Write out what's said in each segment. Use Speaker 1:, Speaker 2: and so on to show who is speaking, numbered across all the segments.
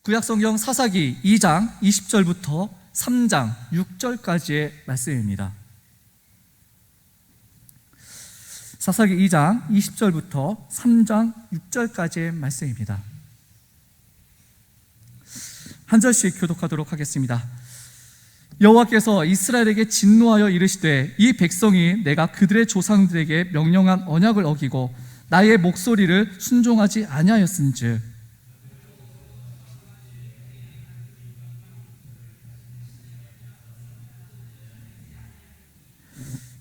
Speaker 1: 구약성경 사사기 2장 20절부터 3장 6절까지의 말씀입니다. 사사기 2장 20절부터 3장 6절까지의 말씀입니다. 한 절씩 교독하도록 하겠습니다. 여호와께서 이스라엘에게 진노하여 이르시되 이 백성이 내가 그들의 조상들에게 명령한 언약을 어기고 나의 목소리를 순종하지 아니하였은즉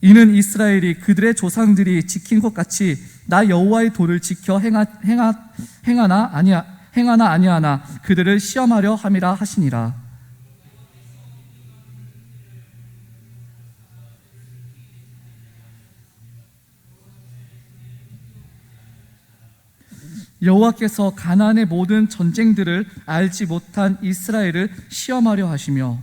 Speaker 1: 이는 이스라엘이 그들의 조상들이 지킨 것 같이 나 여호와의 도를 지켜 행하나 아니하나 그들을 시험하려 함이라 하시니라. 여호와께서 가나안의 모든 전쟁들을 알지 못한 이스라엘을 시험하려 하시며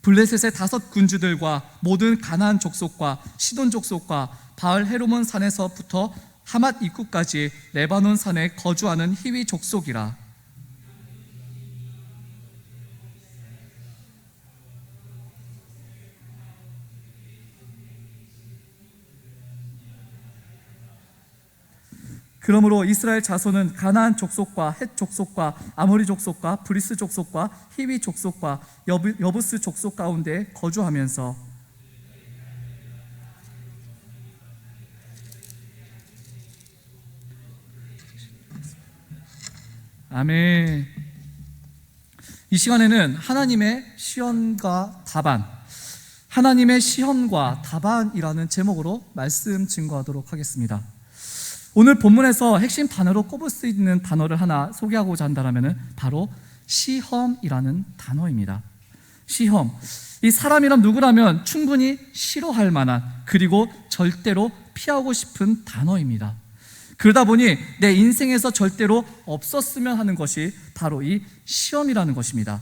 Speaker 1: 블레셋의 5 군주들과 모든 가나안 족속과 시돈 족속과 바알 헤르몬 산에서부터 하맛 입구까지 레바논 산에 거주하는 히위 족속이라. 그러므로 이스라엘 자손은 가나안 족속과 헷 족속과 아모리 족속과 브리스 족속과 히위 족속과 여부스 족속 가운데 거주하면서 아멘. 이 시간에는 하나님의 시험과 답안이라는 제목으로 말씀 증거하도록 하겠습니다. 오늘 본문에서 핵심 단어로 꼽을 수 있는 단어를 하나 소개하고자 한다면 바로 시험이라는 단어입니다. 시험. 이 사람이란 누구라면 충분히 싫어할 만한, 그리고 절대로 피하고 싶은 단어입니다. 그러다 보니 내 인생에서 절대로 없었으면 하는 것이 바로 이 시험이라는 것입니다.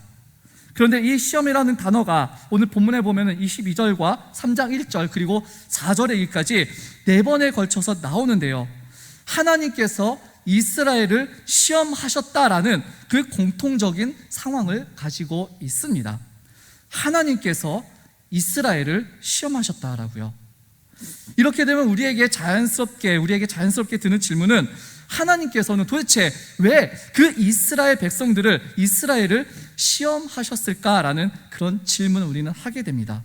Speaker 1: 그런데 이 시험이라는 단어가 오늘 본문에 보면 22절과 3장 1절 그리고 4절에 여기까지 4번에 걸쳐서 나오는데요, 하나님께서 이스라엘을 시험하셨다라는 그 공통적인 상황을 가지고 있습니다. 하나님께서 이스라엘을 시험하셨다라고요. 이렇게 되면 우리에게 자연스럽게 드는 질문은, 하나님께서는 도대체 왜 그 이스라엘을 시험하셨을까라는 그런 질문을 우리는 하게 됩니다.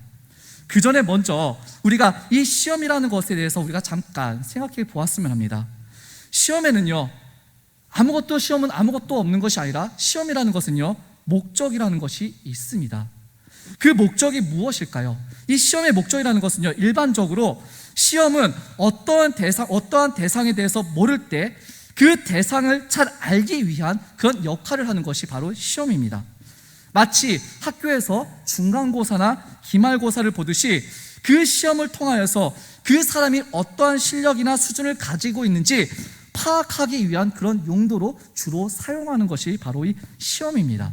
Speaker 1: 그 전에 먼저 우리가 이 시험이라는 것에 대해서 우리가 잠깐 생각해 보았으면 합니다. 시험은 아무것도 없는 것이 아니라 시험이라는 것은요, 목적이라는 것이 있습니다. 그 목적이 무엇일까요? 이 시험의 목적이라는 것은요, 일반적으로 시험은 어떠한 대상에 대해서 모를 때 그 대상을 잘 알기 위한 그런 역할을 하는 것이 바로 시험입니다. 마치 학교에서 중간고사나 기말고사를 보듯이 그 시험을 통하여서 그 사람이 어떠한 실력이나 수준을 가지고 있는지 파악하기 위한 그런 용도로 주로 사용하는 것이 바로 이 시험입니다.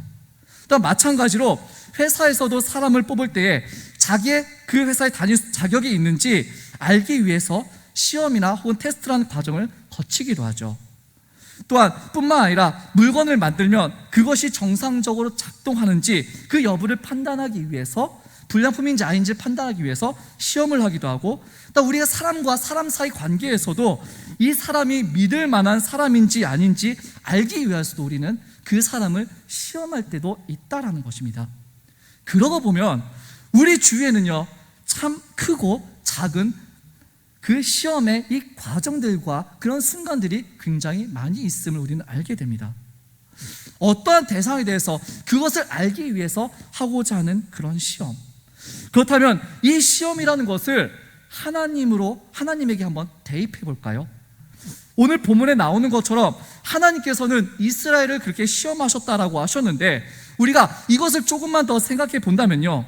Speaker 1: 또한 마찬가지로 회사에서도 사람을 뽑을 때에 자기의 그 회사에 다닐 자격이 있는지 알기 위해서 시험이나 혹은 테스트라는 과정을 거치기도 하죠. 또한 뿐만 아니라 물건을 만들면 그것이 정상적으로 작동하는지 그 여부를 판단하기 위해서, 불량품인지 아닌지 판단하기 위해서 시험을 하기도 하고, 또 우리가 사람과 사람 사이 관계에서도 이 사람이 믿을 만한 사람인지 아닌지 알기 위해서도 우리는 그 사람을 시험할 때도 있다라는 것입니다. 그러고 보면 우리 주위에는요, 참 크고 작은 그 시험의 이 과정들과 그런 순간들이 굉장히 많이 있음을 우리는 알게 됩니다. 어떠한 대상에 대해서 그것을 알기 위해서 하고자 하는 그런 시험. 그렇다면 이 시험이라는 것을 하나님에게 한번 대입해 볼까요? 오늘 본문에 나오는 것처럼 하나님께서는 이스라엘을 그렇게 시험하셨다라고 하셨는데, 우리가 이것을 조금만 더 생각해 본다면요,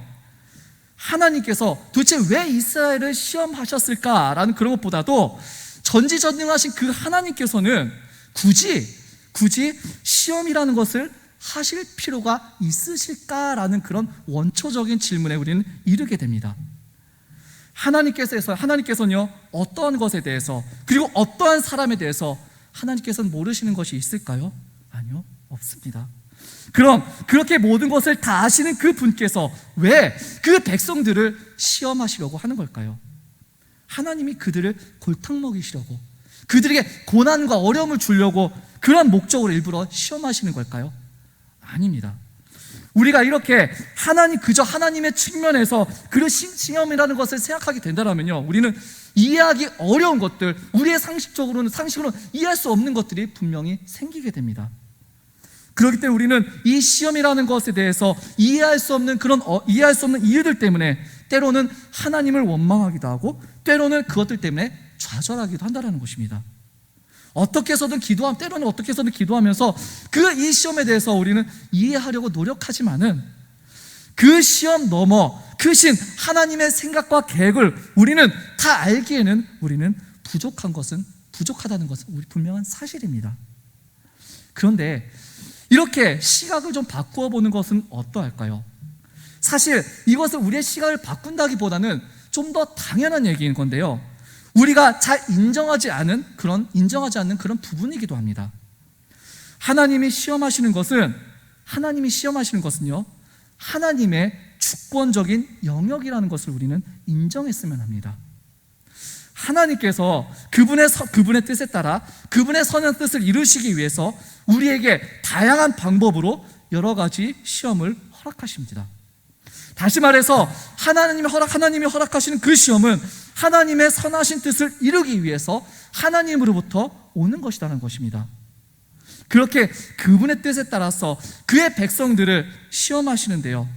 Speaker 1: 하나님께서 도대체 왜 이스라엘을 시험하셨을까라는 그런 것보다도 전지전능하신 그 하나님께서는 굳이 시험이라는 것을 하실 필요가 있으실까라는 그런 원초적인 질문에 우리는 이르게 됩니다. 하나님께서는요, 어떠한 것에 대해서, 그리고 어떠한 사람에 대해서 하나님께서는 모르시는 것이 있을까요? 아니요, 없습니다. 그럼 그렇게 모든 것을 다 아시는 그 분께서 왜 그 백성들을 시험하시려고 하는 걸까요? 하나님이 그들을 골탕 먹이시려고, 그들에게 고난과 어려움을 주려고 그런 목적으로 일부러 시험하시는 걸까요? 아닙니다. 우리가 이렇게 그저 하나님의 측면에서 그 시험이라는 것을 생각하게 된다면요, 우리는 이해하기 어려운 것들, 우리의 상식으로는 이해할 수 없는 것들이 분명히 생기게 됩니다. 그렇기 때문에 우리는 이 시험이라는 것에 대해서 이해할 수 없는 이유들 때문에 때로는 하나님을 원망하기도 하고, 때로는 그것들 때문에 좌절하기도 한다는 것입니다. 때로는 어떻게 해서든 기도하면서 이 시험에 대해서 우리는 이해하려고 노력하지만은 그 시험 넘어 크신 하나님의 생각과 계획을 우리는 다 알기에는 우리는 부족하다는 것은 우리 분명한 사실입니다. 그런데 이렇게 시각을 좀 바꾸어 보는 것은 어떠할까요? 사실 이것을 우리의 시각을 바꾼다기보다는 좀 더 당연한 얘기인 건데요, 우리가 잘 인정하지 않는 그런 부분이기도 합니다. 하나님이 시험하시는 것은요, 하나님의 주권적인 영역이라는 것을 우리는 인정했으면 합니다. 하나님께서 그분의 뜻에 따라 그분의 선한 뜻을 이루시기 위해서 우리에게 다양한 방법으로 여러 가지 시험을 허락하십니다. 다시 말해서 하나님이 허락하시는 그 시험은 하나님의 선하신 뜻을 이루기 위해서 하나님으로부터 오는 것이라는 것입니다. 그렇게 그분의 뜻에 따라서 그의 백성들을 시험하시는데요,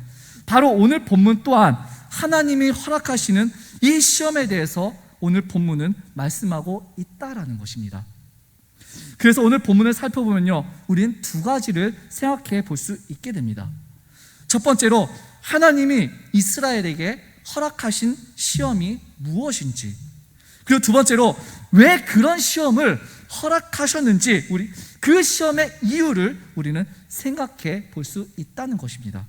Speaker 1: 바로 오늘 본문 또한 하나님이 허락하시는 이 시험에 대해서 오늘 본문은 말씀하고 있다라는 것입니다. 그래서 오늘 본문을 살펴보면요, 우리는 두 가지를 생각해 볼 수 있게 됩니다. 첫 번째로 하나님이 이스라엘에게 허락하신 시험이 무엇인지, 그리고 두 번째로 왜 그런 시험을 허락하셨는지, 그 시험의 이유를 우리는 생각해 볼 수 있다는 것입니다.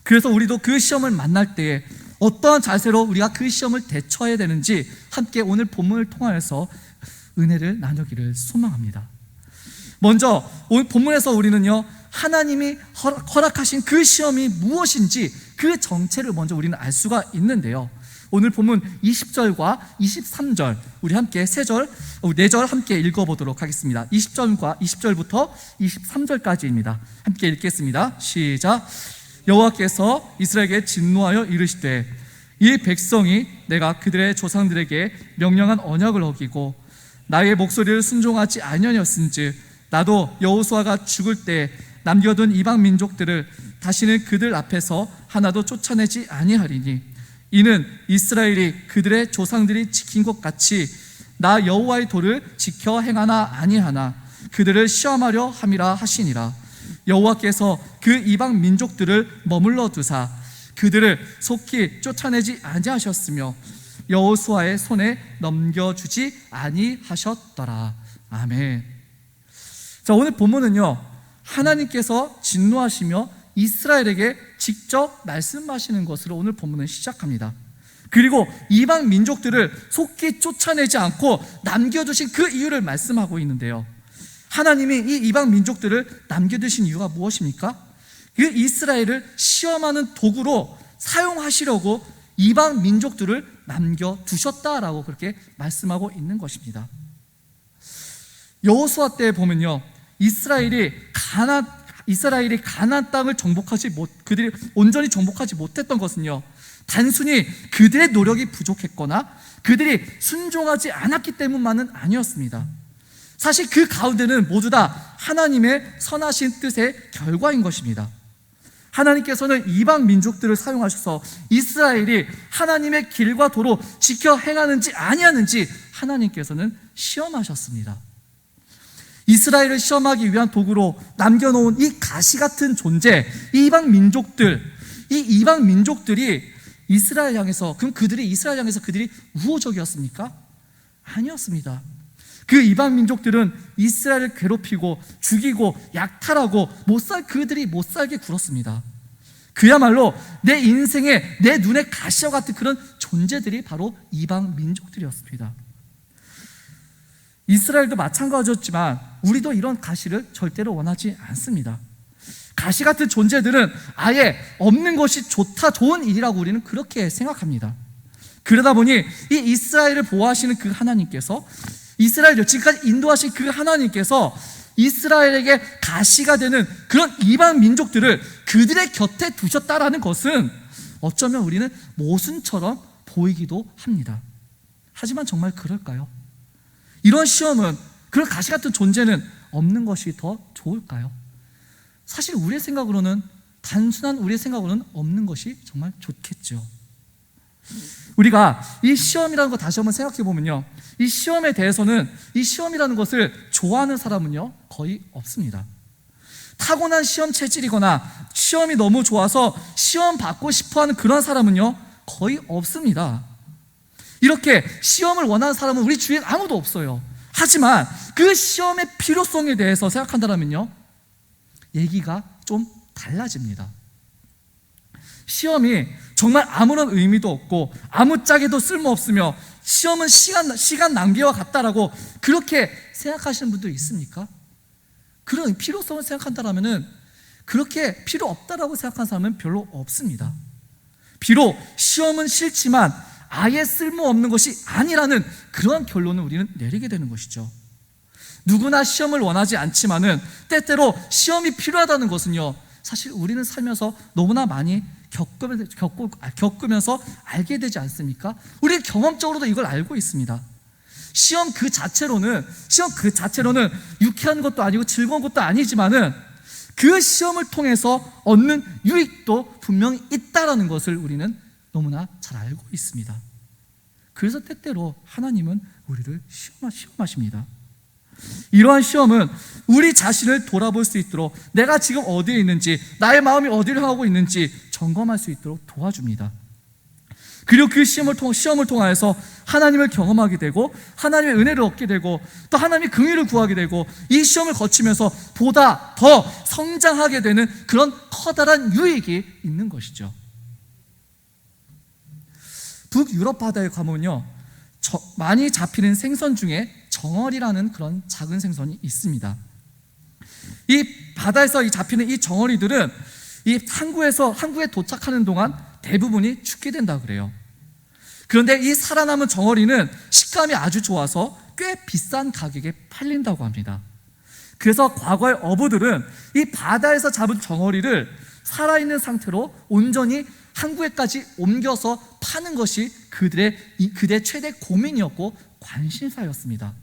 Speaker 1: 그래서 우리도 그 시험을 만날 때에 어떠한 자세로 우리가 그 시험을 대처해야 되는지 함께 오늘 본문을 통하여서 은혜를 나누기를 소망합니다. 먼저 오늘 본문에서 우리는요, 하나님이 허락하신 그 시험이 무엇인지 그 정체를 먼저 우리는 알 수가 있는데요, 오늘 본문 20절과 23절 우리 함께 4절 함께 읽어보도록 하겠습니다. 20절부터 23절까지입니다. 함께 읽겠습니다. 시작. 여호와께서 이스라엘에게 진노하여 이르시되, 이 백성이 내가 그들의 조상들에게 명령한 언약을 어기고 나의 목소리를 순종하지 아니하였은즉 나도 여호수아가 죽을 때 남겨둔 이방 민족들을 다시는 그들 앞에서 하나도 쫓아내지 아니하리니, 이는 이스라엘이 그들의 조상들이 지킨 것 같이 나 여호와의 도를 지켜 행하나 아니하나 그들을 시험하려 함이라 하시니라. 여호와께서 그 이방 민족들을 머물러 두사 그들을 속히 쫓아내지 아니하셨으며 여호수아의 손에 넘겨주지 아니하셨더라. 아멘. 자, 오늘 본문은요, 하나님께서 진노하시며 이스라엘에게 직접 말씀하시는 것으로 오늘 본문은 시작합니다. 그리고 이방 민족들을 속히 쫓아내지 않고 남겨두신 그 이유를 말씀하고 있는데요, 하나님이 이 이방 민족들을 남겨두신 이유가 무엇입니까? 그 이스라엘을 시험하는 도구로 사용하시려고 이방 민족들을 남겨두셨다라고 그렇게 말씀하고 있는 것입니다. 여호수아 때 보면요, 이스라엘이 가나안 땅을 그들이 온전히 정복하지 못했던 것은요, 단순히 그들의 노력이 부족했거나 그들이 순종하지 않았기 때문만은 아니었습니다. 사실 그 가운데는 모두 다 하나님의 선하신 뜻의 결과인 것입니다. 하나님께서는 이방 민족들을 사용하셔서 이스라엘이 하나님의 길과 도로 지켜 행하는지 아니하는지 하나님께서는 시험하셨습니다. 이스라엘을 시험하기 위한 도구로 남겨놓은 이 가시 같은 존재, 이 이방 민족들이 이스라엘 향해서, 그럼 이스라엘 향해서 그들이 우호적이었습니까? 아니었습니다. 그 이방 민족들은 이스라엘을 괴롭히고 죽이고 약탈하고 그들이 못 살게 굴었습니다. 그야말로 내 인생에 내 눈에 가시와 같은 그런 존재들이 바로 이방 민족들이었습니다. 이스라엘도 마찬가지였지만 우리도 이런 가시를 절대로 원하지 않습니다. 가시 같은 존재들은 아예 없는 것이 좋다, 좋은 일이라고 우리는 그렇게 생각합니다. 그러다 보니 이 이스라엘을 보호하시는 그 하나님께서, 이스라엘을 지금까지 인도하신 그 하나님께서 이스라엘에게 가시가 되는 그런 이방 민족들을 그들의 곁에 두셨다라는 것은 어쩌면 우리는 모순처럼 보이기도 합니다. 하지만 정말 그럴까요? 이런 시험은, 그런 가시 같은 존재는 없는 것이 더 좋을까요? 사실 우리의 생각으로는, 단순한 우리의 생각으로는 없는 것이 정말 좋겠죠. 우리가 이 시험이라는 거 다시 한번 생각해 보면요, 이 시험에 대해서는, 이 시험이라는 것을 좋아하는 사람은요 거의 없습니다. 타고난 시험 체질이거나 시험이 너무 좋아서 시험 받고 싶어하는 그런 사람은요 거의 없습니다. 이렇게 시험을 원하는 사람은 우리 주위엔 아무도 없어요. 하지만 그 시험의 필요성에 대해서 생각한다면요 얘기가 좀 달라집니다. 시험이 정말 아무런 의미도 없고 아무짝에도 쓸모없으며 시험은 시간 낭비와 같다라고 그렇게 생각하시는 분들 있습니까? 그런 필요성을 생각한다면 그렇게 필요 없다라고 생각하는 사람은 별로 없습니다. 비록 시험은 싫지만 아예 쓸모없는 것이 아니라는 그런 결론을 우리는 내리게 되는 것이죠. 누구나 시험을 원하지 않지만은 때때로 시험이 필요하다는 것은요 사실 우리는 살면서 너무나 많이 겪으면서 알게 되지 않습니까? 우리 경험적으로도 이걸 알고 있습니다. 시험 그 자체로는 유쾌한 것도 아니고 즐거운 것도 아니지만은 그 시험을 통해서 얻는 유익도 분명히 있다라는 것을 우리는 너무나 잘 알고 있습니다. 그래서 때때로 하나님은 우리를 시험하십니다. 이러한 시험은 우리 자신을 돌아볼 수 있도록, 내가 지금 어디에 있는지, 나의 마음이 어디를 향하고 있는지 점검할 수 있도록 도와줍니다. 그리고 그 시험을 통하여서 하나님을 경험하게 되고 하나님의 은혜를 얻게 되고 또 하나님의 긍휼을 구하게 되고 이 시험을 거치면서 보다 더 성장하게 되는 그런 커다란 유익이 있는 것이죠. 북유럽 바다에 가면요 많이 잡히는 생선 중에 정어리라는 그런 작은 생선이 있습니다. 이 바다에서 잡히는 이 정어리들은 이 항구에 도착하는 동안 대부분이 죽게 된다 그래요. 그런데 이 살아남은 정어리는 식감이 아주 좋아서 꽤 비싼 가격에 팔린다고 합니다. 그래서 과거의 어부들은 이 바다에서 잡은 정어리를 살아있는 상태로 온전히 항구에까지 옮겨서 파는 것이 그들의 최대 고민이었고 관심사였습니다.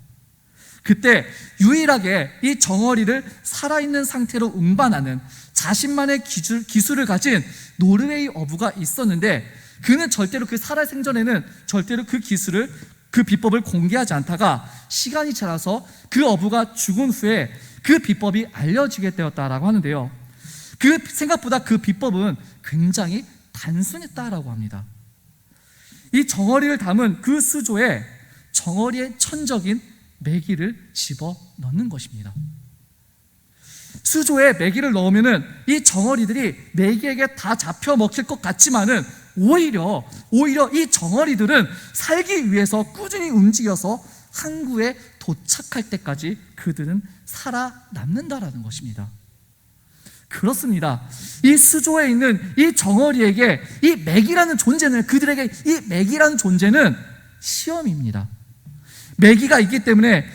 Speaker 1: 그때 유일하게 이 정어리를 살아있는 상태로 운반하는 자신만의 기술을 가진 노르웨이 어부가 있었는데 그는 절대로 그 살아생전에는 절대로 그 기술을, 그 비법을 공개하지 않다가 시간이 지나서 그 어부가 죽은 후에 그 비법이 알려지게 되었다라고 하는데요, 생각보다 그 비법은 굉장히 단순했다라고 합니다. 이 정어리를 담은 그 수조에 정어리의 천적인 메기를 집어 넣는 것입니다. 수조에 메기를 넣으면은 이 정어리들이 메기에게 다 잡혀 먹힐 것 같지만은 오히려 이 정어리들은 살기 위해서 꾸준히 움직여서 항구에 도착할 때까지 그들은 살아남는다라는 것입니다. 그렇습니다. 이 수조에 있는 이 정어리에게 이 메기라는 존재는, 그들에게 이 메기라는 존재는 시험입니다. 메기가 있기 때문에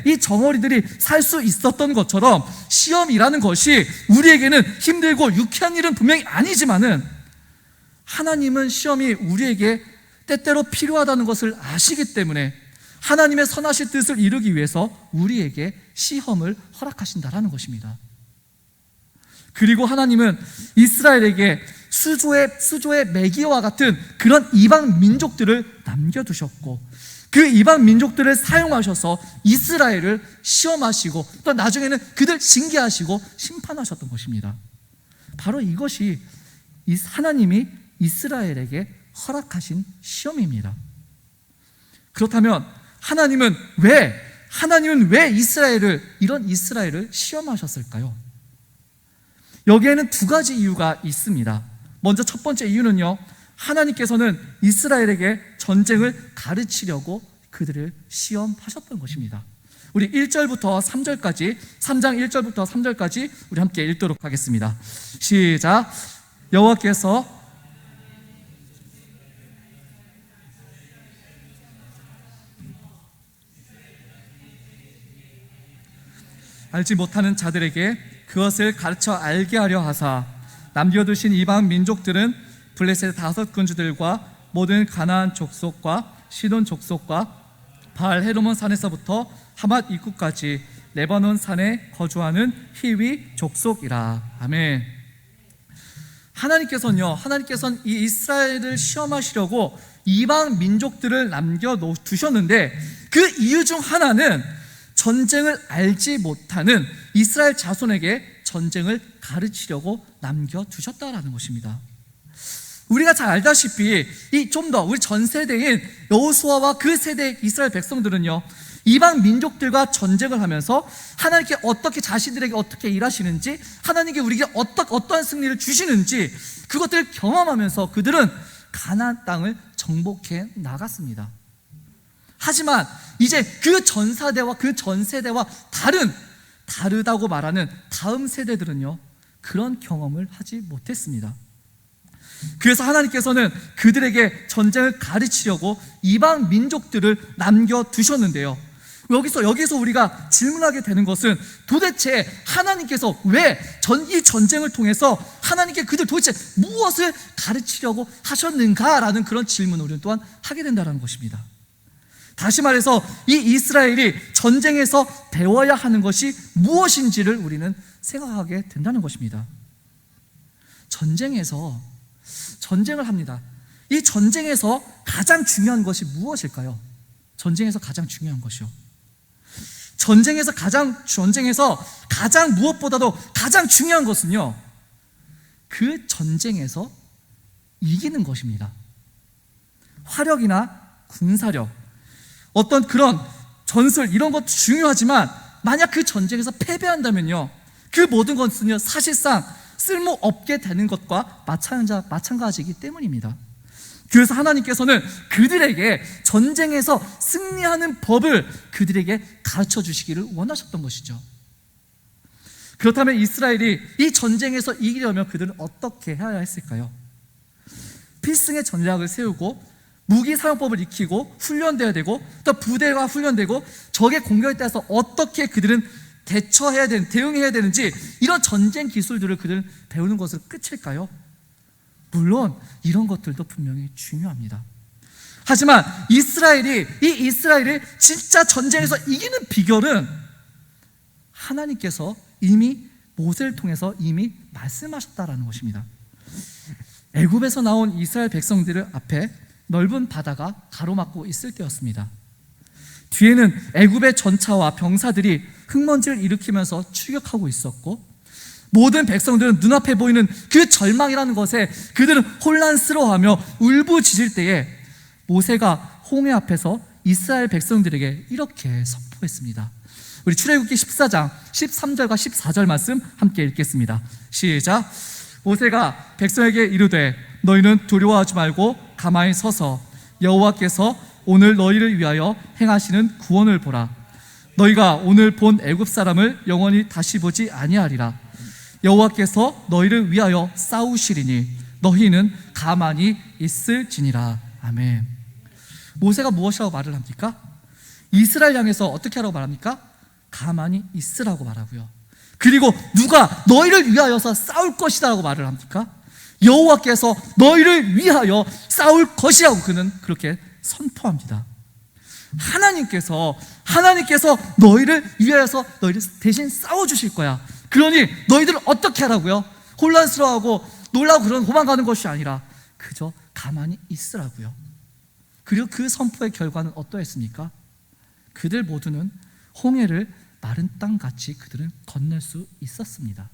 Speaker 1: 이 정어리들이 살 수 있었던 것처럼 시험이라는 것이 우리에게는 힘들고 유쾌한 일은 분명히 아니지만은 하나님은 시험이 우리에게 때때로 필요하다는 것을 아시기 때문에 하나님의 선하신 뜻을 이루기 위해서 우리에게 시험을 허락하신다라는 것입니다. 그리고 하나님은 이스라엘에게 수조의 메기와 같은 그런 이방 민족들을 남겨두셨고 그 이방 민족들을 사용하셔서 이스라엘을 시험하시고 또 나중에는 그들 징계하시고 심판하셨던 것입니다. 바로 이것이 하나님이 이스라엘에게 허락하신 시험입니다. 그렇다면 하나님은 왜 이런 이스라엘을 시험하셨을까요? 여기에는 두 가지 이유가 있습니다. 먼저 첫 번째 이유는요, 하나님께서는 이스라엘에게 전쟁을 가르치려고 그들을 시험하셨던 것입니다. 우리 1절부터 3절까지, 3장 1절부터 3절까지 우리 함께 읽도록 하겠습니다. 시작. 여호와께서 알지 못하는 자들에게 그것을 가르쳐 알게 하려 하사 남겨두신 이방 민족들은 블레셋 5 군주들과 모든 가나안 족속과 시돈 족속과 바알 헤르몬 산에서부터 하맛 입구까지 레바논 산에 거주하는 히위 족속이라. 아멘. 하나님께서는 이 이스라엘을 시험하시려고 이방 민족들을 남겨두셨는데 그 이유 중 하나는 전쟁을 알지 못하는 이스라엘 자손에게 전쟁을 가르치려고 남겨두셨다라는 것입니다. 우리가 잘 알다시피 좀 더 우리 전 세대인 여호수아와 그 세대의 이스라엘 백성들은요, 이방 민족들과 전쟁을 하면서 하나님께 어떻게 자신들에게 어떻게 일하시는지, 하나님께 우리에게 어떠한 승리를 주시는지 그것들을 경험하면서 그들은 가나안 땅을 정복해 나갔습니다. 하지만 이제 그 전사대와 그 전세대와 다르다고 말하는 다음 세대들은요, 그런 경험을 하지 못했습니다. 그래서 하나님께서는 그들에게 전쟁을 가르치려고 이방 민족들을 남겨두셨는데요, 여기서 우리가 질문하게 되는 것은 도대체 하나님께서 왜 이 전쟁을 통해서 하나님께 그들 도대체 무엇을 가르치려고 하셨는가라는 그런 질문을 우리는 또한 하게 된다는 것입니다. 다시 말해서 이 이스라엘이 전쟁에서 배워야 하는 것이 무엇인지를 우리는 생각하게 된다는 것입니다. 전쟁을 합니다. 이 전쟁에서 가장 중요한 것이 무엇일까요? 전쟁에서 가장 중요한 것이요, 전쟁에서 가장 무엇보다도 가장 중요한 것은요, 그 전쟁에서 이기는 것입니다. 화력이나 군사력, 어떤 그런 전술, 이런 것도 중요하지만 만약 그 전쟁에서 패배한다면요, 그 모든 것은요 사실상 쓸모없게 되는 것과 마찬가지이기 때문입니다. 그래서 하나님께서는 그들에게 전쟁에서 승리하는 법을 그들에게 가르쳐 주시기를 원하셨던 것이죠. 그렇다면 이스라엘이 이 전쟁에서 이기려면 그들은 어떻게 해야 했을까요? 필승의 전략을 세우고 무기 사용법을 익히고 훈련되어야 되고, 또 부대가 훈련되고 적의 공격에 따라서 어떻게 그들은 대응해야 되는지, 이런 전쟁 기술들을 그들은 배우는 것으로 끝일까요? 물론 이런 것들도 분명히 중요합니다. 하지만 이스라엘이 진짜 전쟁에서 이기는 비결은 하나님께서 이미 모세를 통해서 이미 말씀하셨다라는 것입니다. 애굽에서 나온 이스라엘 백성들 앞에 넓은 바다가 가로막고 있을 때였습니다. 뒤에는 애굽의 전차와 병사들이 흙먼지를 일으키면서 추격하고 있었고, 모든 백성들은 눈앞에 보이는 그 절망이라는 것에 그들은 혼란스러워하며 울부짖을 때에 모세가 홍해 앞에서 이스라엘 백성들에게 이렇게 선포했습니다. 우리 출애굽기 14장 13절과 14절 말씀 함께 읽겠습니다. 시작. 모세가 백성에게 이르되 너희는 두려워하지 말고 가만히 서서 여호와께서 오늘 너희를 위하여 행하시는 구원을 보라. 너희가 오늘 본 애굽 사람을 영원히 다시 보지 아니하리라. 여호와께서 너희를 위하여 싸우시리니 너희는 가만히 있을지니라. 아멘. 모세가 무엇이라고 말을 합니까? 이스라엘 향해서 어떻게 하라고 말합니까? 가만히 있으라고 말하고요. 그리고 누가 너희를 위하여서 싸울 것이라고 말을 합니까? 여호와께서 너희를 위하여 싸울 것이라고 그는 그렇게 선포합니다. 하나님께서 너희를 위하여서 너희를 대신 싸워주실 거야. 그러니 너희들은 어떻게 하라고요? 혼란스러워하고 놀라고 그런 도망가는 것이 아니라 그저 가만히 있으라고요. 그리고 그 선포의 결과는 어떠했습니까? 그들 모두는 홍해를 마른 땅같이 그들은 건널 수 있었습니다.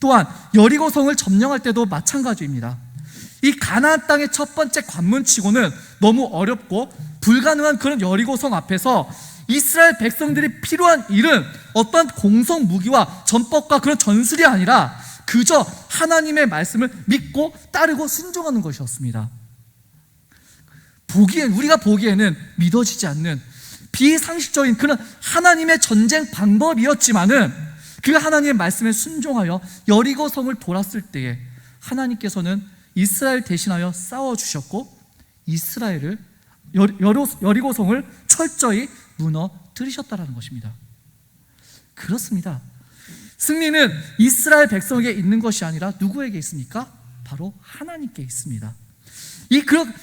Speaker 1: 또한 여리고성을 점령할 때도 마찬가지입니다. 이 가나안 땅의 첫 번째 관문치고는 너무 어렵고 불가능한 그런 여리고성 앞에서 이스라엘 백성들이 필요한 일은 어떤 공성 무기와 전법과 그런 전술이 아니라 그저 하나님의 말씀을 믿고 따르고 순종하는 것이었습니다. 우리가 보기에는 믿어지지 않는 비상식적인 그런 하나님의 전쟁 방법이었지만은 그 하나님의 말씀에 순종하여 여리고성을 돌았을 때에 하나님께서는 이스라엘 대신하여 싸워주셨고 여리고성을 철저히 무너뜨리셨다는 것입니다. 그렇습니다. 승리는 이스라엘 백성에게 있는 것이 아니라 누구에게 있습니까? 바로 하나님께 있습니다.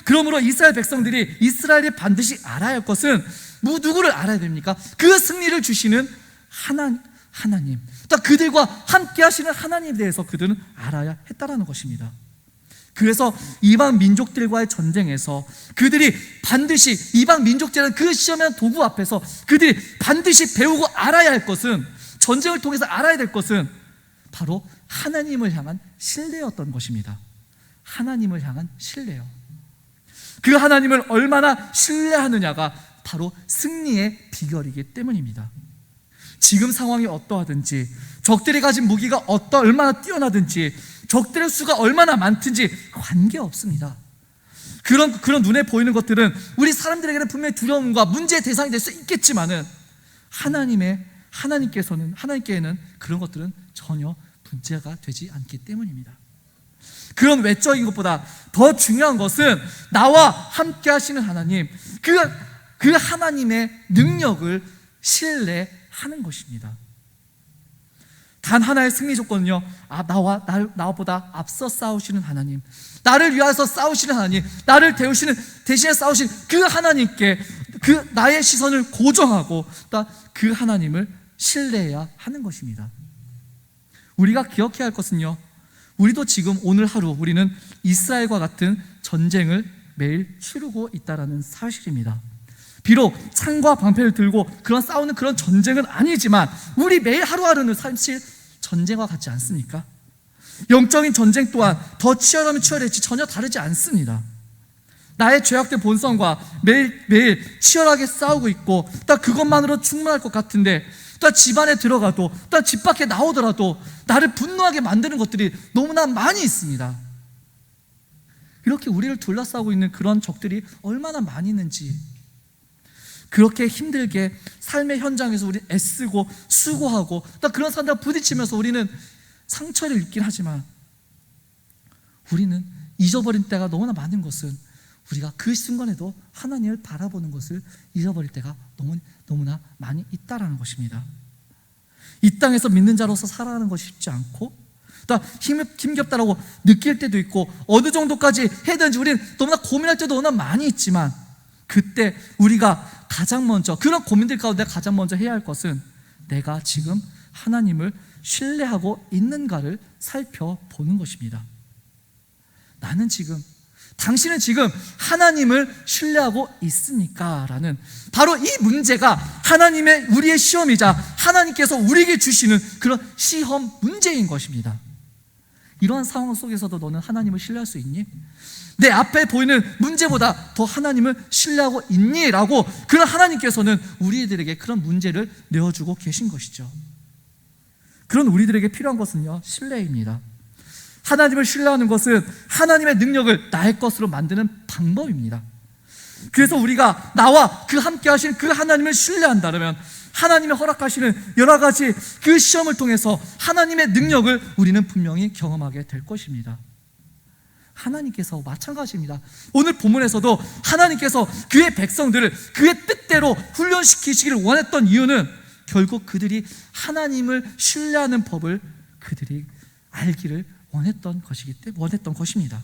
Speaker 1: 그러므로 이스라엘 백성들이 이스라엘이 반드시 알아야 할 것은 누구를 알아야 됩니까? 그 승리를 주시는 하나님, 또 그들과 함께 하시는 하나님에 대해서 그들은 알아야 했다라는 것입니다. 그래서 이방 민족들과의 전쟁에서 그들이 반드시 이방 민족들은 그 시험이라는 도구 앞에서 그들이 반드시 배우고 알아야 할 것은, 전쟁을 통해서 알아야 될 것은 바로 하나님을 향한 신뢰였던 것입니다. 하나님을 향한 신뢰요. 그 하나님을 얼마나 신뢰하느냐가 바로 승리의 비결이기 때문입니다. 지금 상황이 어떠하든지, 적들이 가진 무기가 얼마나 뛰어나든지, 적들의 수가 얼마나 많든지 관계없습니다. 그런 눈에 보이는 것들은 우리 사람들에게는 분명히 두려움과 문제의 대상이 될 수 있겠지만은 하나님께는 그런 것들은 전혀 문제가 되지 않기 때문입니다. 그런 외적인 것보다 더 중요한 것은 나와 함께 하시는 하나님, 그 하나님의 능력을 신뢰하는 것입니다. 단 하나의 승리 조건은요, 나보다 앞서 싸우시는 하나님, 나를 위해서 싸우시는 하나님, 나를 대신에 싸우신 그 하나님께 나의 시선을 고정하고 그 하나님을 신뢰해야 하는 것입니다. 우리가 기억해야 할 것은요, 우리도 지금 오늘 하루 우리는 이스라엘과 같은 전쟁을 매일 치르고 있다는 사실입니다. 비록 창과 방패를 들고 싸우는 그런 전쟁은 아니지만 우리 매일 하루하루는 사실 전쟁과 같지 않습니까? 영적인 전쟁 또한 더 치열하면 치열했지 전혀 다르지 않습니다. 나의 죄악된 본성과 매일 치열하게 싸우고 있고 그것만으로 충분할 것 같은데 집 안에 들어가도 집 밖에 나오더라도 나를 분노하게 만드는 것들이 너무나 많이 있습니다. 이렇게 우리를 둘러싸고 있는 그런 적들이 얼마나 많이 있는지, 그렇게 힘들게 삶의 현장에서 우리 애쓰고 수고하고 그런 사람들과 부딪히면서 우리는 상처를 입긴 하지만 우리는 잊어버린 때가 너무나 많은 것은 우리가 그 순간에도 하나님을 바라보는 것을 잊어버릴 때가 너무나 많이 있다라는 것입니다. 이 땅에서 믿는 자로서 살아가는 것이 쉽지 않고 힘겹다라고 느낄 때도 있고 어느 정도까지 해야 되는지 우리는 너무나 고민할 때도 너무나 많이 있지만, 그때 우리가 가장 먼저 그런 고민들 가운데 가장 먼저 해야 할 것은 내가 지금 하나님을 신뢰하고 있는가를 살펴보는 것입니다. 당신은 지금 하나님을 신뢰하고 있습니까? 라는 바로 이 문제가 우리의 시험이자 하나님께서 우리에게 주시는 그런 시험 문제인 것입니다. 이러한 상황 속에서도 너는 하나님을 신뢰할 수 있니? 내 앞에 보이는 문제보다 더 하나님을 신뢰하고 있니? 라고 그런 하나님께서는 우리들에게 그런 문제를 내어주고 계신 것이죠. 그런 우리들에게 필요한 것은요, 신뢰입니다. 하나님을 신뢰하는 것은 하나님의 능력을 나의 것으로 만드는 방법입니다. 그래서 우리가 나와 함께 하신 그 하나님을 신뢰한다면 하나님이 허락하시는 여러 가지 그 시험을 통해서 하나님의 능력을 우리는 분명히 경험하게 될 것입니다. 하나님께서 마찬가지입니다. 오늘 본문에서도 하나님께서 그의 백성들을 그의 뜻대로 훈련시키시기를 원했던 이유는 결국 그들이 하나님을 신뢰하는 법을 그들이 알기를 원했던 것입니다.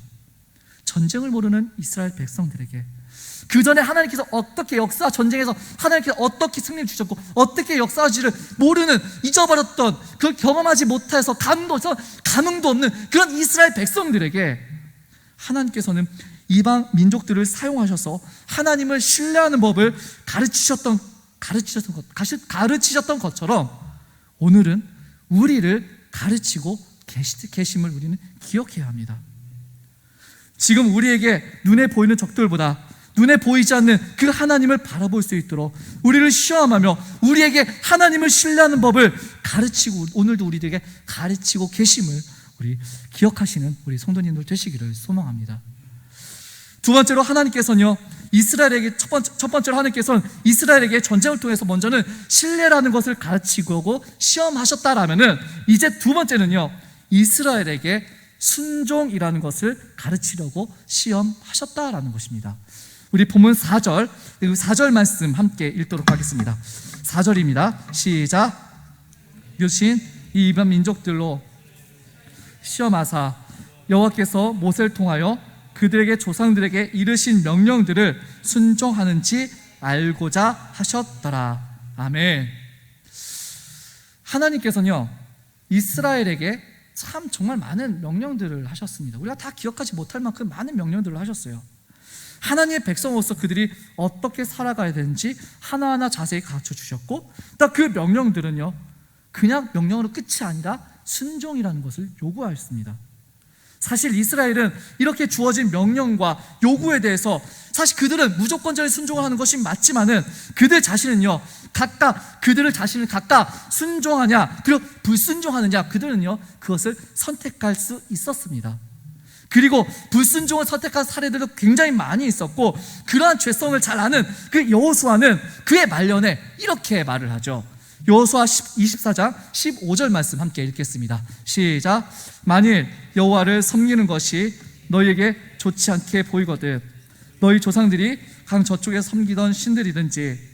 Speaker 1: 전쟁을 모르는 이스라엘 백성들에게 그 전에 하나님께서 어떻게 전쟁에서 하나님께서 어떻게 승리를 주셨고 어떻게 역사하시를 모르는, 잊어버렸던, 그걸 경험하지 못해서 감흥도 없는 그런 이스라엘 백성들에게 하나님께서는 이방 민족들을 사용하셔서 하나님을 신뢰하는 법을 가르치셨던 것처럼 오늘은 우리를 가르치고 계심을 우리는 기억해야 합니다. 지금 우리에게 눈에 보이는 적들보다 눈에 보이지 않는 그 하나님을 바라볼 수 있도록 우리를 시험하며 우리에게 하나님을 신뢰하는 법을 오늘도 우리에게 가르치고 계심을 우리 기억하시는 우리 성도님들 되시기를 소망합니다. 두 번째로 하나님께서는요, 이스라엘에게 첫 번째로 하나님께서는 이스라엘에게 전쟁을 통해서 먼저는 신뢰라는 것을 가르치고 시험하셨다라면은, 이제 두 번째는요, 이스라엘에게 순종이라는 것을 가르치려고 시험하셨다라는 것입니다. 우리 본문 4절, 4절 말씀 함께 읽도록 하겠습니다. 4절입니다. 시작. 유신 이 이방 민족들로 시험하사 여호와께서 모세를 통하여 그들에게 조상들에게 이르신 명령들을 순종하는지 알고자 하셨더라. 아멘. 하나님께서는요, 이스라엘에게 참 정말 많은 명령들을 하셨습니다. 우리가 다 기억하지 못할 만큼 많은 명령들을 하셨어요. 하나님의 백성으로서 그들이 어떻게 살아가야 되는지 하나하나 자세히 가르쳐 주셨고, 또 그 명령들은요, 그냥 명령으로 끝이 아니라 순종이라는 것을 요구하였습니다. 사실 이스라엘은 이렇게 주어진 명령과 요구에 대해서 사실 그들은 무조건적인 순종을 하는 것이 맞지만은, 그들 자신은요, 그들을 자신을 각각 순종하냐 그리고 불순종하느냐, 그들은요 그것을 선택할 수 있었습니다. 그리고 불순종을 선택한 사례들도 굉장히 많이 있었고, 그러한 죄성을 잘 아는 그 여호수아는 그의 말년에 이렇게 말을 하죠. 여호수아 24장 15절 말씀 함께 읽겠습니다. 시작. 만일 여호와를 섬기는 것이 너희에게 좋지 않게 보이거든 너희 조상들이 강 저쪽에 섬기던 신들이든지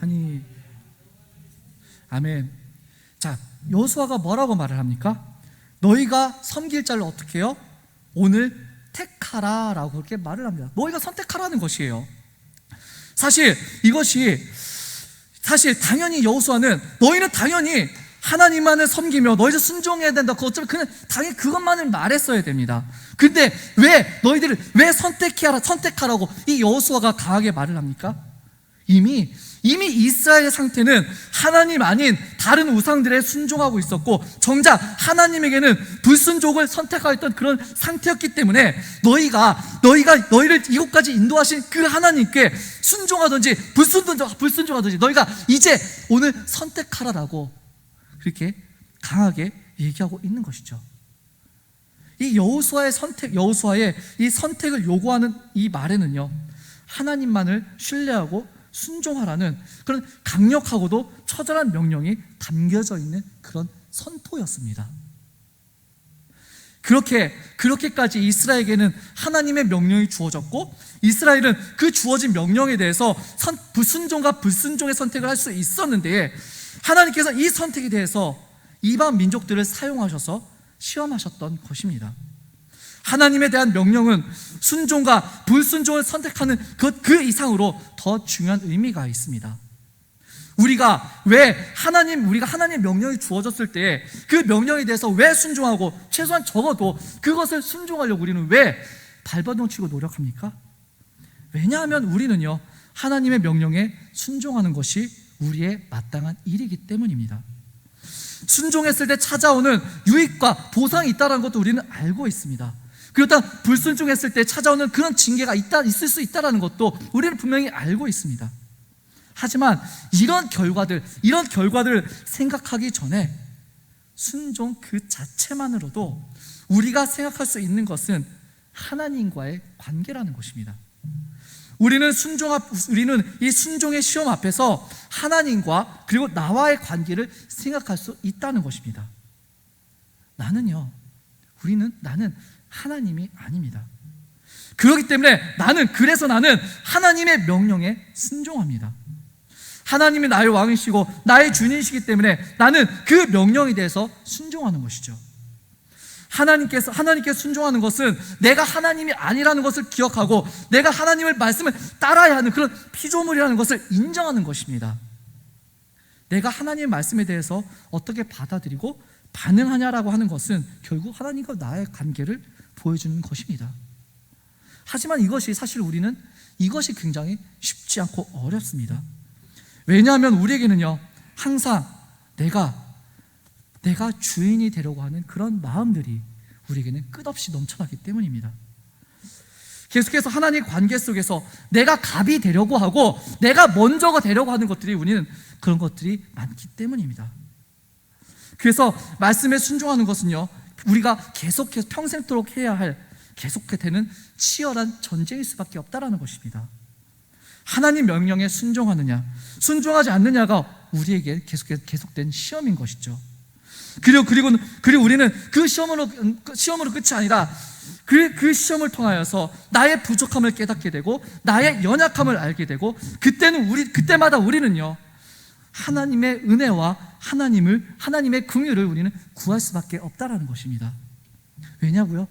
Speaker 1: 아니, 아멘. 자, 여호수아가 뭐라고 말을 합니까? 너희가 섬길 자를 어떻게 해요? 오늘 택하라 라고 그렇게 말을 합니다. 너희가 선택하라는 것이에요. 사실 이것이 당연히 여호수아는 너희는 당연히 하나님만을 섬기며 너희들 순종해야 된다, 어쩌면 그냥 당연히 그것만을 말했어야 됩니다. 근데 왜 너희들을 왜 선택하라고 이 여호수아가 강하게 말을 합니까? 이미 이스라엘의 상태는 하나님 아닌 다른 우상들에 순종하고 있었고, 정작 하나님에게는 불순종을 선택하였던 그런 상태였기 때문에 너희를 이곳까지 인도하신 그 하나님께 순종하든지 불순종하든지 너희가 이제 오늘 선택하라라고 그렇게 강하게 얘기하고 있는 것이죠. 이 여호수아의 이 선택을 요구하는 이 말에는요, 하나님만을 신뢰하고 순종하라는 그런 강력하고도 처절한 명령이 담겨져 있는 그런 선포였습니다. 그렇게까지 이스라엘에게는 하나님의 명령이 주어졌고, 이스라엘은 그 주어진 명령에 대해서 불순종과 불순종의 선택을 할 수 있었는데, 하나님께서 이 선택에 대해서 이방 민족들을 사용하셔서 시험하셨던 것입니다. 하나님에 대한 명령은 순종과 불순종을 선택하는 그 이상으로 더 중요한 의미가 있습니다. 우리가 하나님의 명령이 주어졌을 때 그 명령에 대해서 왜 순종하고, 최소한 적어도 그것을 순종하려고 우리는 왜 발버둥 치고 노력합니까? 왜냐하면 우리는요, 하나님의 명령에 순종하는 것이 우리의 마땅한 일이기 때문입니다. 순종했을 때 찾아오는 유익과 보상이 있다는 것도 우리는 알고 있습니다. 그렇다 불순종했을 때 찾아오는 그런 징계가 있을 수 있다는 것도 우리는 분명히 알고 있습니다. 하지만 이런 결과들을 생각하기 전에 순종 그 자체만으로도 우리가 생각할 수 있는 것은 하나님과의 관계라는 것입니다. 우리는 이 순종의 시험 앞에서 하나님과 그리고 나와의 관계를 생각할 수 있다는 것입니다. 나는 하나님이 아닙니다. 그렇기 때문에 나는 하나님의 명령에 순종합니다. 하나님이 나의 왕이시고 나의 주인이시기 때문에 나는 그 명령에 대해서 순종하는 것이죠. 하나님께 순종하는 것은 내가 하나님이 아니라는 것을 기억하고 내가 하나님의 말씀을 따라야 하는 그런 피조물이라는 것을 인정하는 것입니다. 내가 하나님의 말씀에 대해서 어떻게 받아들이고 반응하냐라고 하는 것은 결국 하나님과 나의 관계를 보여주는 것입니다. 하지만 우리는 이것이 굉장히 쉽지 않고 어렵습니다. 왜냐하면 우리에게는요, 항상 내가 주인이 되려고 하는 그런 마음들이 우리에게는 끝없이 넘쳐나기 때문입니다. 계속해서 하나님의 관계 속에서 내가 갑이 되려고 하고 내가 먼저가 되려고 하는 것들이 우리는 그런 것들이 많기 때문입니다. 그래서 말씀에 순종하는 것은요, 우리가 계속해서 평생토록 해야 할 계속되는 치열한 전쟁일 수밖에 없다라는 것입니다. 하나님 명령에 순종하느냐, 순종하지 않느냐가 우리에게 계속된 시험인 것이죠. 그리고 우리는 그 시험으로 끝이 아니라 그 시험을 통하여서 나의 부족함을 깨닫게 되고 나의 연약함을 알게 되고 그때마다 우리는요, 하나님의 은혜와 하나님의 긍휼을 우리는 구할 수밖에 없다라는 것입니다. 왜냐고요?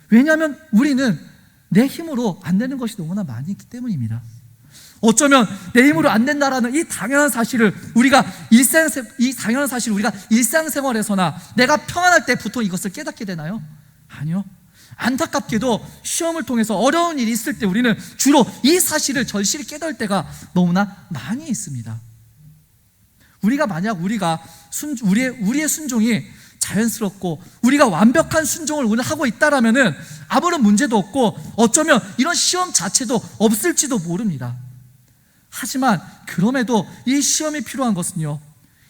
Speaker 1: 왜냐하면 우리는 내 힘으로 안 되는 것이 너무나 많이 있기 때문입니다. 어쩌면 내 힘으로 안 된다라는 이 당연한 사실을 우리가 일상생활에서나 내가 평안할 때 보통 이것을 깨닫게 되나요? 아니요. 안타깝게도 시험을 통해서 어려운 일이 있을 때 우리는 주로 이 사실을 절실히 깨달을 때가 너무나 많이 있습니다. 우리의 순종이 자연스럽고 우리가 완벽한 순종을 오늘 하고 있다라면은 아무런 문제도 없고 어쩌면 이런 시험 자체도 없을지도 모릅니다. 하지만 그럼에도 이 시험이 필요한 것은요,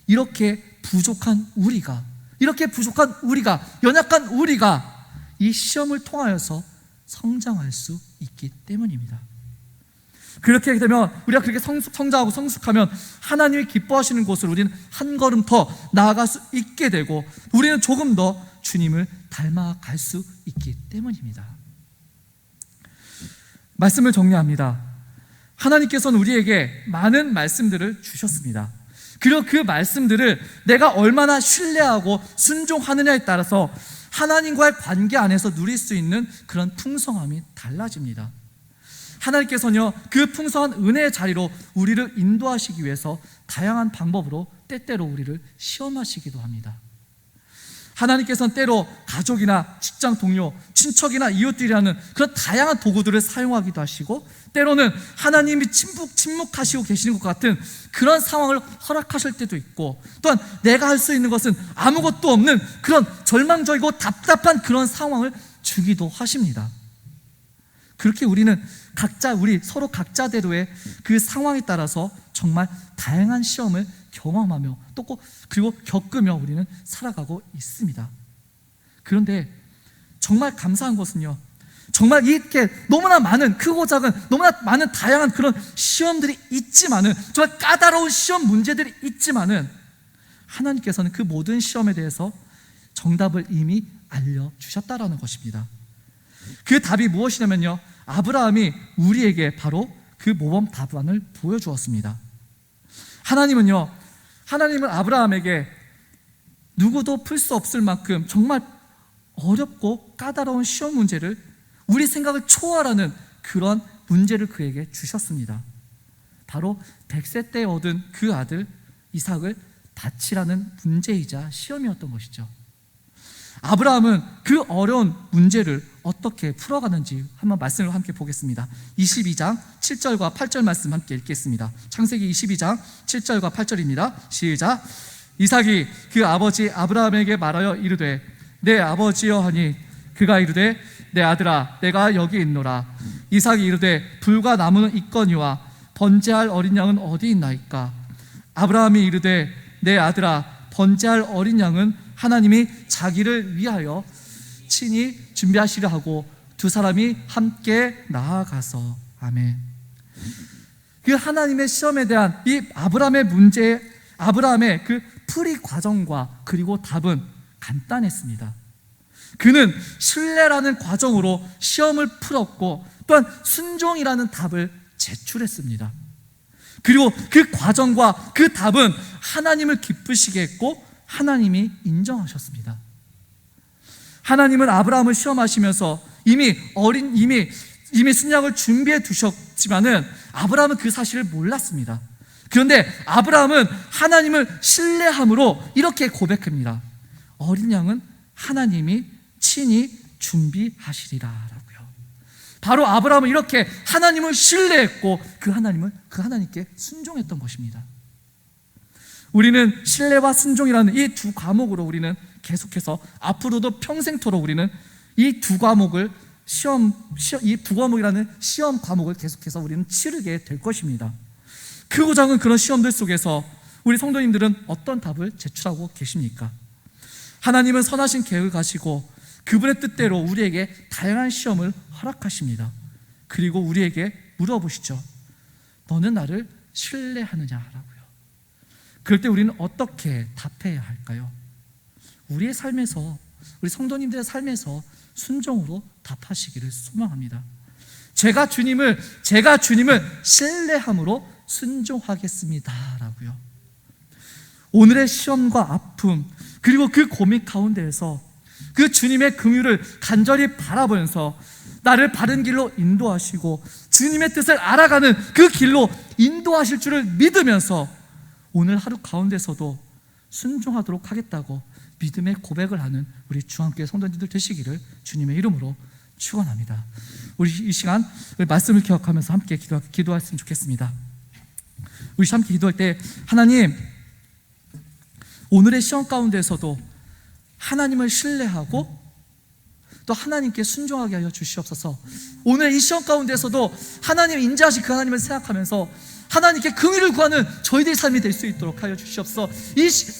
Speaker 1: 이렇게 부족한 우리가, 연약한 우리가 이 시험을 통하여서 성장할 수 있기 때문입니다. 그렇게 되면 우리가 그렇게 성장하고 성숙하면 하나님이 기뻐하시는 곳으로 우리는 한 걸음 더 나아갈 수 있게 되고 우리는 조금 더 주님을 닮아갈 수 있기 때문입니다. 말씀을 정리합니다. 하나님께서는 우리에게 많은 말씀들을 주셨습니다. 그리고 그 말씀들을 내가 얼마나 신뢰하고 순종하느냐에 따라서 하나님과의 관계 안에서 누릴 수 있는 그런 풍성함이 달라집니다. 하나님께서는요, 그 풍성한 은혜의 자리로 우리를 인도하시기 위해서 다양한 방법으로 때때로 우리를 시험하시기도 합니다. 하나님께서는 때로 가족이나 직장 동료, 친척이나 이웃들이라는 그런 다양한 도구들을 사용하기도 하시고 때로는 하나님이 침묵하시고 계시는 것 같은 그런 상황을 허락하실 때도 있고 또한 내가 할 수 있는 것은 아무것도 없는 그런 절망적이고 답답한 그런 상황을 주기도 하십니다. 그렇게 우리는 서로 각자대로의 그 상황에 따라서 정말 다양한 시험을 경험하며 그리고 겪으며 우리는 살아가고 있습니다. 그런데 정말 감사한 것은요, 정말 이렇게 너무나 많은 크고 작은 너무나 많은 다양한 그런 시험들이 있지만은, 정말 까다로운 시험 문제들이 있지만은 하나님께서는 그 모든 시험에 대해서 정답을 이미 알려주셨다라는 것입니다. 그 답이 무엇이냐면요, 아브라함이 우리에게 바로 그 모범 답안을 보여주었습니다. 하나님은 아브라함에게 누구도 풀 수 없을 만큼 정말 어렵고 까다로운 시험 문제를, 우리 생각을 초월하는 그런 문제를 그에게 주셨습니다. 바로 100세 때 얻은 그 아들 이삭을 바치라는 문제이자 시험이었던 것이죠. 아브라함은 그 어려운 문제를 어떻게 풀어가는지 한번 말씀을 함께 보겠습니다. 22장 7절과 8절 말씀 함께 읽겠습니다. 창세기 22장 7절과 8절입니다. 시작. 이삭이 그 아버지 아브라함에게 말하여 이르되 내 아버지여 하니 그가 이르되 내 아들아 내가 여기 있노라. 이삭이 이르되 불과 나무는 있거니와 번제할 어린 양은 어디 있나이까. 아브라함이 이르되 내 아들아 번제할 어린 양은 하나님이 자기를 위하여 친히 준비하시려 하고 두 사람이 함께 나아가서. 아멘. 그 하나님의 시험에 대한 이 아브라함의 그 풀이 과정과 그리고 답은 간단했습니다. 그는 신뢰라는 과정으로 시험을 풀었고 또한 순종이라는 답을 제출했습니다. 그리고 그 과정과 그 답은 하나님을 기쁘시게 했고 하나님이 인정하셨습니다. 하나님은 아브라함을 시험하시면서 이미 순양을 준비해 두셨지만은 아브라함은 그 사실을 몰랐습니다. 그런데 아브라함은 하나님을 신뢰함으로 이렇게 고백합니다. 어린 양은 하나님이 친히 준비하시리라라고요. 바로 아브라함은 이렇게 하나님을 신뢰했고 그 하나님께 순종했던 것입니다. 우리는 신뢰와 순종이라는 이 두 과목으로 우리는 계속해서 앞으로도 평생토록 우리는 이 두 과목을 이 부과목이라는 시험 과목을 계속해서 우리는 치르게 될 것입니다. 크고자 하는 그런 시험들 속에서 우리 성도님들은 어떤 답을 제출하고 계십니까? 하나님은 선하신 계획을 가지고 그분의 뜻대로 우리에게 다양한 시험을 허락하십니다. 그리고 우리에게 물어보시죠. 너는 나를 신뢰하느냐라고요. 그럴 때 우리는 어떻게 답해야 할까요? 우리의 삶에서, 우리 성도님들의 삶에서 순종으로 답하시기를 소망합니다. 제가 주님을 신뢰함으로 순종하겠습니다 라고요. 오늘의 시험과 아픔, 그리고 그 고민 가운데에서 그 주님의 긍휼을 간절히 바라보면서 나를 바른 길로 인도하시고 주님의 뜻을 알아가는 그 길로 인도하실 줄을 믿으면서 오늘 하루 가운데서도 순종하도록 하겠다고 믿음의 고백을 하는 우리 중앙교회 성도님들 되시기를 주님의 이름으로 축원합니다. 우리 이 시간 말씀을 기억하면서 함께 기도했으면 좋겠습니다. 우리 함께 기도할 때, 하나님, 오늘의 시험 가운데서도 하나님을 신뢰하고 또 하나님께 순종하게 하여 주시옵소서. 오늘 이 시험 가운데서도 하나님 인자하신 그 하나님을 생각하면서 하나님께 긍휼을 구하는 저희들의 삶이 될 수 있도록 하여 주시옵소서.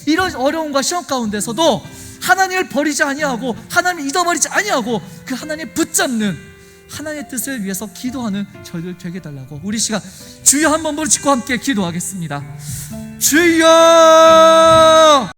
Speaker 1: 이런 어려움과 시험 가운데서도 하나님을 버리지 아니하고 하나님을 잊어버리지 아니하고 그 하나님을 붙잡는 하나님의 뜻을 위해서 기도하는 저희들 되게 해달라고 우리 시간 주여 한 번 부르짖고 함께 기도하겠습니다. 주여!